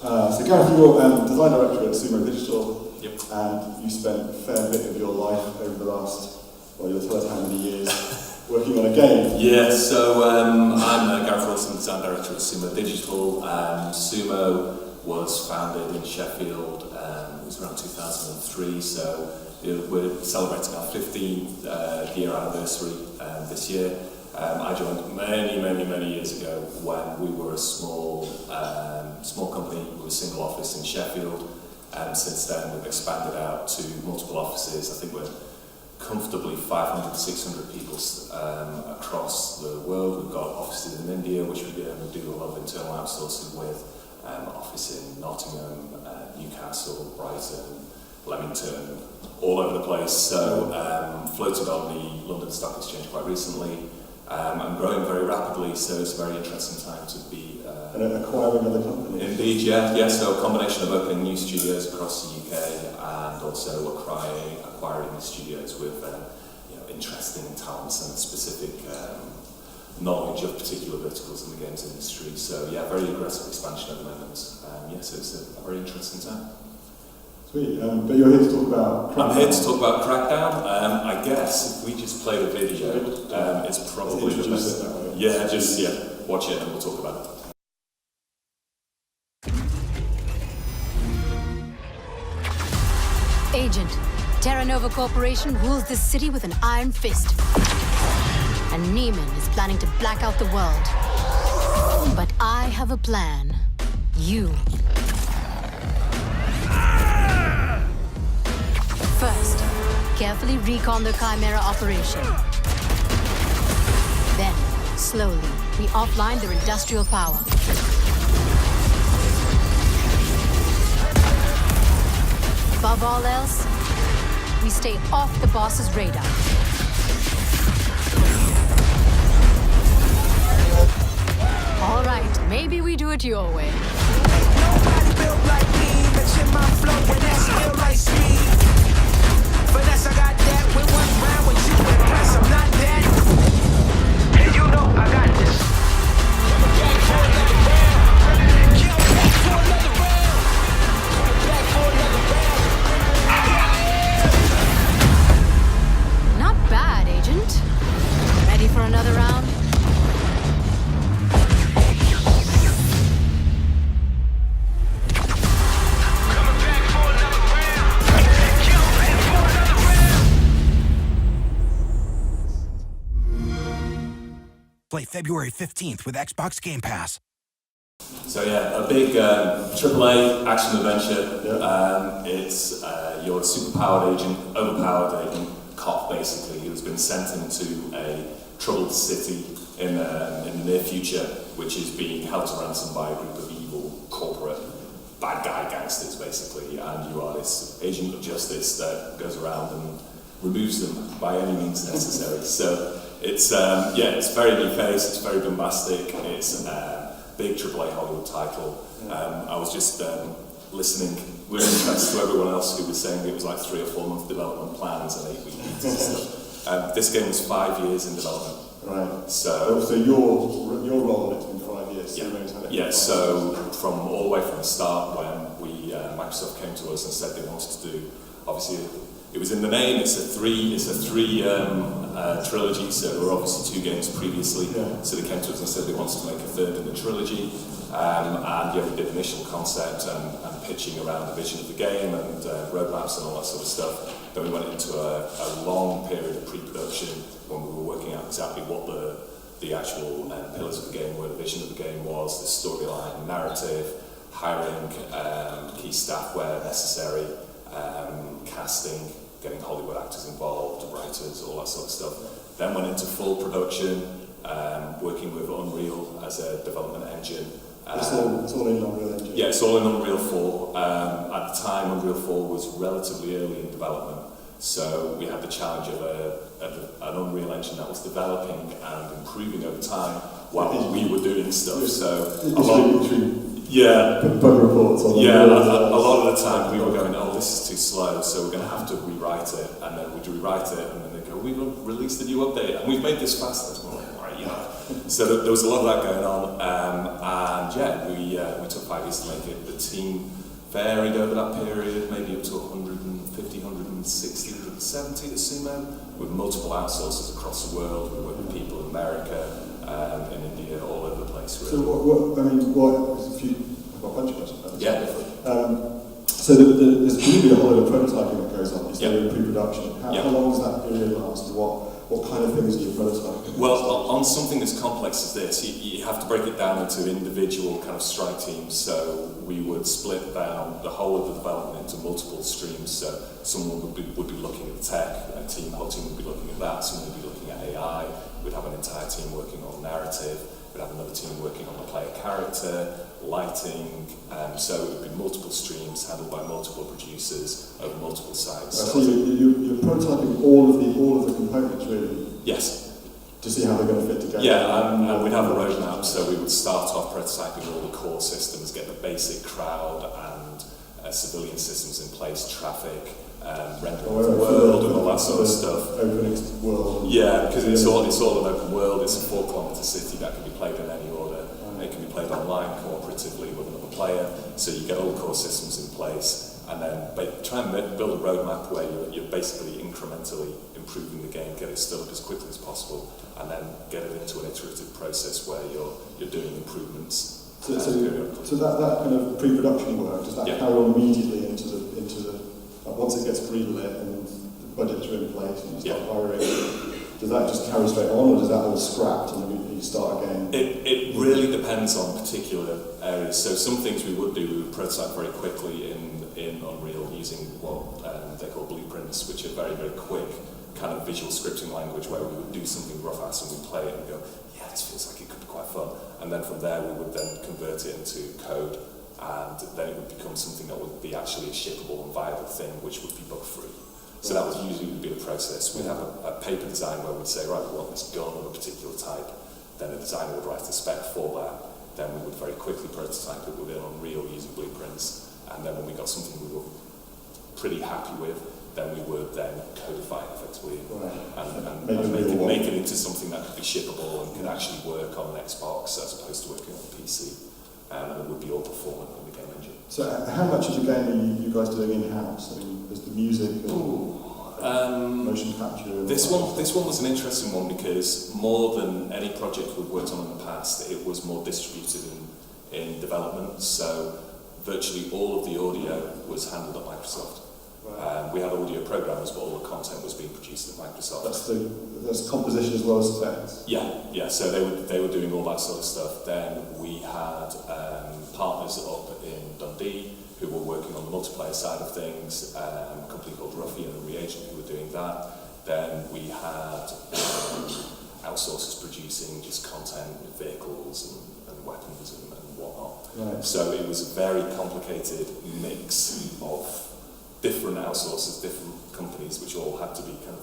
So Gareth, you're design director at Sumo Digital, Yep. and you spent a fair bit of your life over the last, well, you'll tell us how many years, working on a game. Yeah, so I'm Gareth Wilson, design director at Sumo Digital. Sumo was founded in Sheffield, it was around 2003, so we're celebrating our 15th year anniversary this year. I joined many years ago when we were a small company with a single office in Sheffield. Since then we've expanded out to multiple offices. I think we're comfortably 500, 600 people across the world. We've got offices in India, which we do a lot of internal outsourcing with, office in Nottingham, Newcastle, Brighton, Leamington, all over the place. So floated on the London Stock Exchange quite recently. And growing very rapidly, so it's a very interesting time to be and acquiring other companies. Indeed, yeah. So a combination of opening new studios across the UK and also acquiring the studios with interesting talents and specific knowledge of particular verticals in the games industry. So yeah, very aggressive expansion at the moment. So it's a very interesting time. Sweet, but you're here to talk about Crackdown. I'm here to talk about Crackdown. I guess if we just play the video, it's probably the best. Watch it and we'll talk about it. Agent, Terra Nova Corporation rules this city with an iron fist. And Dymond is planning to black out the world. But I have a plan. You. First, carefully recon the Chimera operation. Then, slowly, we offline their industrial power. Above all else, we stay off the boss's radar. All right, maybe we do it your way. Nobody built like me, matching my flow, and that's real like speed. Finesse, I got that with one round with you impress, I'm not that. And you know I got this. Back for another round. Kill back for another round. Back for another round. Not bad, Agent. Ready for another round? Play February 15th with Xbox Game Pass. So yeah, a big AAA action adventure. Yeah. It's your superpowered agent, overpowered agent, cop basically, who's been sent into a troubled city in the near future, which is being held to ransom by a group of evil corporate bad guy gangsters basically, and you are this agent of justice that goes around and removes them by any means necessary. So it's it's very new face, it's very bombastic, it's a big AAA Hollywood title. I was just listening with interest to everyone else who was saying it was like 3 or 4 month development plans and 8 week meetings and stuff. This game was 5 years in development. Right. So your role in it's been 5 years. Yeah. So from all the way from the start when Microsoft came to us and said they wanted to do, obviously it was in the name. It's a three trilogy. So there were obviously 2 games previously. Yeah. So they came to us and said they wanted to make a 3rd in the trilogy. We did initial concept and pitching around the vision of the game and roadmaps and all that sort of stuff. Then we went into a long period of pre-production when we were working out exactly what the actual pillars of the game were, the vision of the game was, the storyline, narrative, hiring key staff where necessary, casting, getting Hollywood actors involved, writers, all that sort of stuff. Then went into full production, working with Unreal as a development engine. It's all in Unreal Engine? Yeah, it's all in Unreal 4. At the time, Unreal 4 was relatively early in development, so we had the challenge of an Unreal Engine that was developing and improving over time while we were doing stuff. So a lot bug reports on a lot of the time we were going, oh, this is too slow, so we're going to have to rewrite it, and then we'd rewrite it, and then they'd go, we've released a new update, and we've made this faster. And we're like, all right, So there was a lot of that going on, and yeah, we took 5 years to make it. The team varied over that period, maybe up to 150, 160, 170 at Sumo, with multiple outsourcers across the world. We work with people in America, in India, all over the place. Really. So there's a bunch of questions. Yeah, definitely. So there's usually a whole lot of prototyping that goes on. You say in pre-production. How long does that period last? What kind of things do you prototype? Well, on something as complex as this, you have to break it down into individual kind of strike teams. So we would split down the whole of the development into multiple streams. So someone would be looking at the tech, a whole team would be looking at that, someone would be looking at AI, we'd have an entire team working on narrative, we'd have another team working on the player character, lighting, so it would be multiple streams handled by multiple producers over multiple sites. So you're prototyping all of the components, really? Yes. To see how they're going to fit together? Yeah, and we'd have a roadmap, so we would start off prototyping all the core systems, get the basic crowd and civilian systems in place, traffic, rendering of the world and all that sort of stuff. Open world. Yeah, because it's all an open world. It's a 4-kilometre city that can be played in any order. It can be played online cooperatively with another player. So you get all the core systems in place, and then try and build a roadmap where you're basically incrementally improving the game, get it stood up as quickly as possible, and then get it into an iterative process where you're doing improvements. So that kind of pre-production work, does that carry on immediately into the once it gets greenlit and the budgets are in place and you start hiring, does that just carry straight on, or does that all scrapped and then you start again? It really depends on particular areas. So some things we would prototype very quickly in Unreal using what they call blueprints, which are very, very quick kind of visual scripting language where we would do something rough-ass and we'd play it and go, yeah, this feels like it could be quite fun. And then from there we would then convert it into code, and then it would become something that would be actually a shippable and viable thing, which would be bug-free. So that would usually be the process. We'd have a paper design where we'd say, right, we want this gun of a particular type. Then a designer would write a spec for that. Then we would very quickly prototype it within Unreal using blueprints. And then when we got something we were pretty happy with, then we would then codify it effectively and make it into something that could be shippable and could actually work on an Xbox as opposed to working on a PC. And it would be all performant in the game engine. So how much of the game are you guys doing in-house? I mean, there's the music and motion capture. This one was an interesting one because more than any project we've worked on in the past, it was more distributed in development. So virtually all of the audio was handled at Microsoft. Right. We had audio programmers, but all the content was being produced at Microsoft. That's composition as well as effects. Yeah. So they were doing all that sort of stuff. Then we had partners up in Dundee who were working on the multiplayer side of things. A company called Ruffian and Reagent who were doing that. Then we had outsourcers producing just content with vehicles and weapons and whatnot. Right. So it was a very complicated mix of different outsourcers, different companies, which all had to be kind of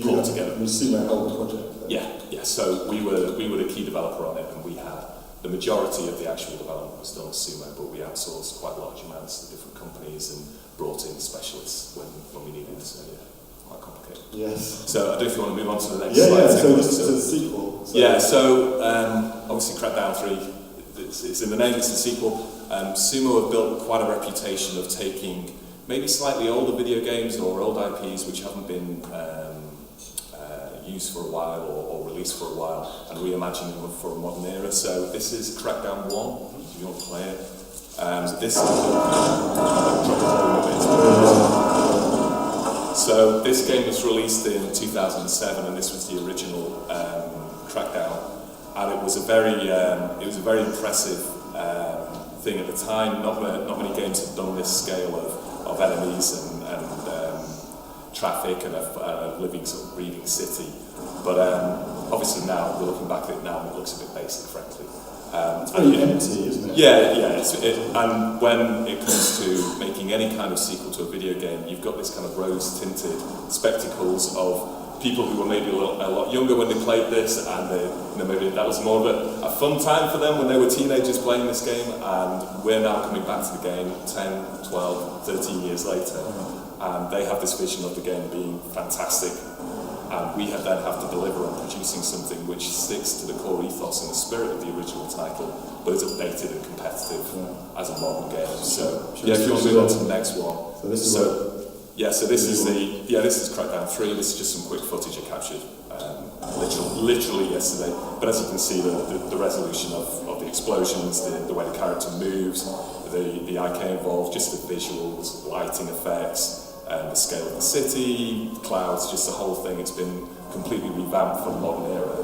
brought together. You see my whole project. Yeah. So we were the key developer on it, and we had the majority of the actual development was done at Sumo, but we outsourced quite large amounts to different companies and brought in specialists when we needed. So yeah, quite complicated. Yes. So I don't know if you want to move on to the next slide. Yeah. So this is a sequel. So obviously Crackdown 3, it's in the name. It's the sequel. Sumo have built quite a reputation of taking maybe slightly older video games or old IPs which haven't been used for a while or released for a while and reimagining them for a modern era. So this is Crackdown 1, if you want to play it. So this game was released in 2007 and this was the original Crackdown, and it was a very impressive thing at the time. Not many games had done this scale of enemies and traffic and a living sort of breathing city. But obviously now, we're looking back at it now and it looks a bit basic, frankly. It's very empty, isn't it? Yeah. And when it comes to making any kind of sequel to a video game, you've got this kind of rose-tinted spectacles of people who were maybe a lot younger when they played this, and maybe that was more of a fun time for them when they were teenagers playing this game, and we're now coming back to the game 10, 12, 13 years later, and they have this vision of the game being fantastic, and we then have to deliver on producing something which sticks to the core ethos and the spirit of the original title, but is updated and competitive as a modern game. So if you want to move on to the next one. So this is this is Crackdown 3. This is just some quick footage I captured literally yesterday. But as you can see, the resolution of the explosions, the way the character moves, the IK involved, just the visuals, lighting effects, the scale of the city, clouds, just the whole thing. It's been completely revamped for the modern era.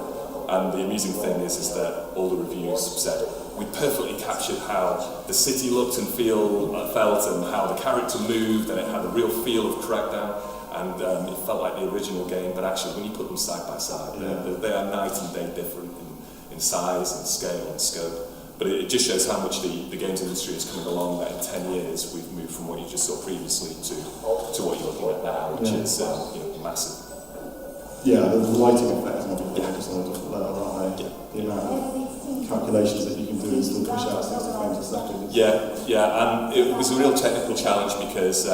And the amusing thing is that all the reviews said we perfectly captured how the city looked and felt, and how the character moved, and it had a real feel of Crackdown, and it felt like the original game. But actually, when you put them side by side, they are night and day different in size and scale and scope. But it just shows how much the games industry is coming along. That in 10 years we've moved from what you just saw previously to what you're looking at now, which is massive. Yeah, the lighting effects and everything are just on a different level, aren't they? The amount of calculations that you can do and still push out 60 frames a second. And it was a real technical challenge because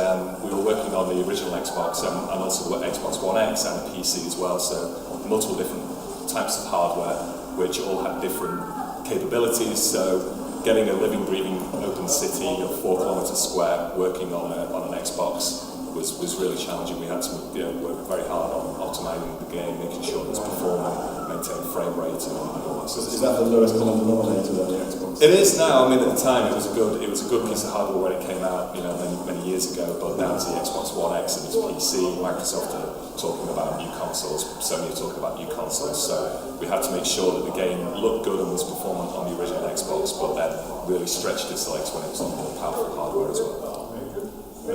we were working on the original Xbox and also the Xbox One X and the PC as well, so multiple different types of hardware which all had different capabilities. So getting a living, breathing open city of 4 kilometres square working on an Xbox was really challenging. We had to work very hard on optimizing the game, making sure it was performing, maintaining frame rate and all that. So is that the lowest common denominator on the Xbox? It is now. I mean, at the time, it was a good piece of hardware when it came out, many years ago. But now it's the Xbox One X and it's PC. Microsoft are talking about new consoles. Sony are talking about new consoles. So we had to make sure that the game looked good and was performant on the original Xbox, but then really stretched its legs when it was on more powerful hardware as well.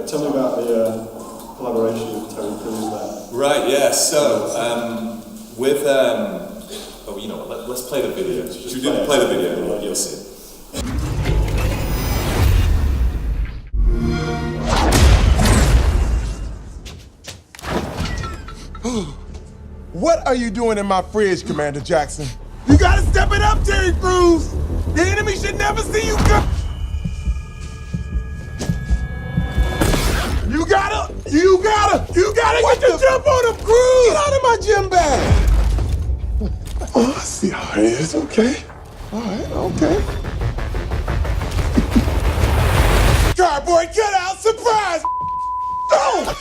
Tell me about the collaboration with Terry Crews there. Right, yeah, so with, you know what, let's play the video. Should we play the video and you'll see it. What are you doing in my fridge, Commander Jackson? You gotta step it up, Terry Crews! The enemy should never see you come. You gotta get the jump on him, Crews! Get out of my gym bag! Oh, I see how it is, okay. All right, okay. Cardboard cutout, surprise! Oh!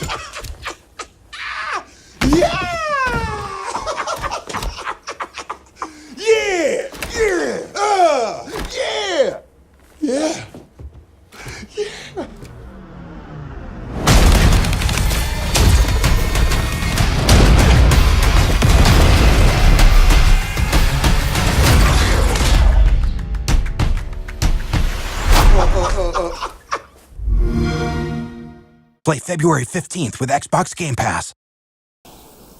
Yeah! Yeah! Play February 15th with Xbox Game Pass.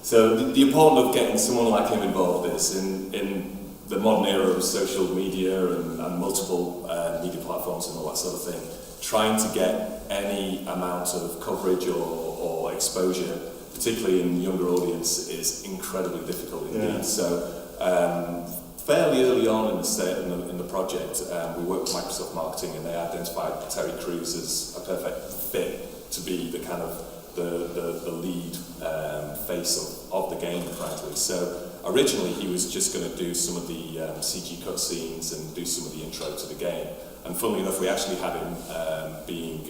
So the importance of getting someone like him involved is in the modern era of social media and multiple media platforms and all that sort of thing, trying to get any amount of coverage or exposure, particularly in the younger audience, is incredibly difficult indeed. Yeah. So fairly early on in the project, we worked with Microsoft Marketing and they identified Terry Crews as a perfect fit to be the kind of the lead face of the game, frankly. So originally he was just going to do some of the CG cutscenes and do some of the intro to the game. And funnily enough, we actually had him being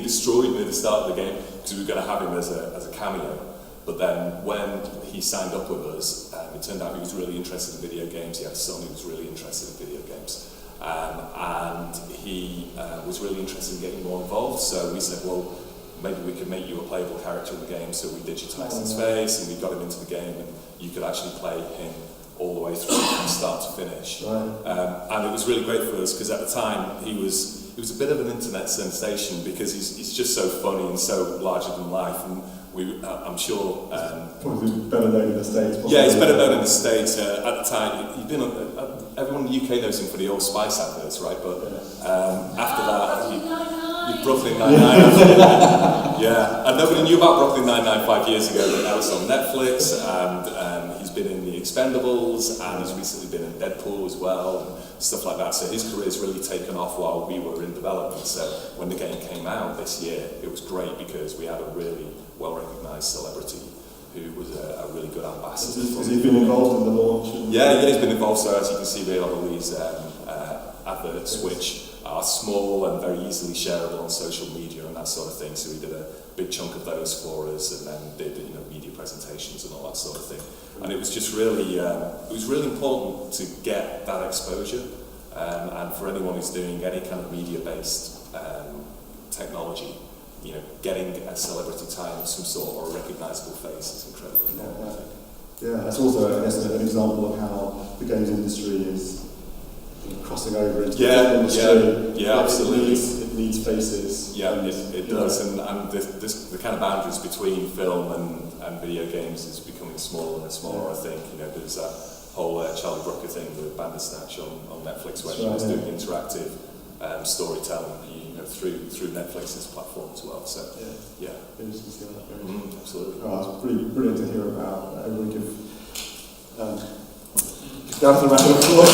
destroyed near the start of the game because we were going to have him as a cameo. But then when he signed up with us, it turned out he was really interested in video games. He had a son who was really interested in video games. And he was really interested in getting more involved. So we said, well, maybe we could make you a playable character in the game. So we digitised his face and we got him into the game, and you could actually play him all the way through from start to finish. Right. And it was really great for us because at the time he was a bit of an internet sensation because he's just so funny and so larger than life. And I'm sure... probably better known in the States. Yeah, he's better known in the States. At the time, he'd been everyone in the UK knows him for the Old Spice adverts, right? But after that, Brooklyn Nine-Nine. Yeah, and nobody knew about Brooklyn Nine-Nine 5 years ago, but now it's on Netflix, and he's been in The Expendables, and he's recently been in Deadpool as well, and stuff like that. So his career's really taken off while we were in development. So when the game came out this year, it was great because we had a really well-recognised celebrity who was a really good ambassador. Has he been involved in the launch? Yeah, he's been involved. So as you can see, we have all these adverts which are small and very easily shareable on social media and that sort of thing. So we did a big chunk of those for us, and then did media presentations and all that sort of thing. And it was just really important to get that exposure. And for anyone who's doing any kind of media-based technology, getting a celebrity tie of some sort or a recognisable face is incredibly important. Yeah, that's also, I guess, an example of how the games industry is crossing over into the film industry. Yeah, absolutely. It needs faces. Yeah, it does, and the kind of boundaries between film and video games is becoming smaller and smaller. I think there's that whole Charlie Brooker thing with Bandersnatch on Netflix, where he was doing interactive storytelling, through Netflix's platform as well. So yeah. Interesting to see how that goes. Absolutely. Oh, it's pretty brilliant to hear about. Everyone give Gareth a round of applause.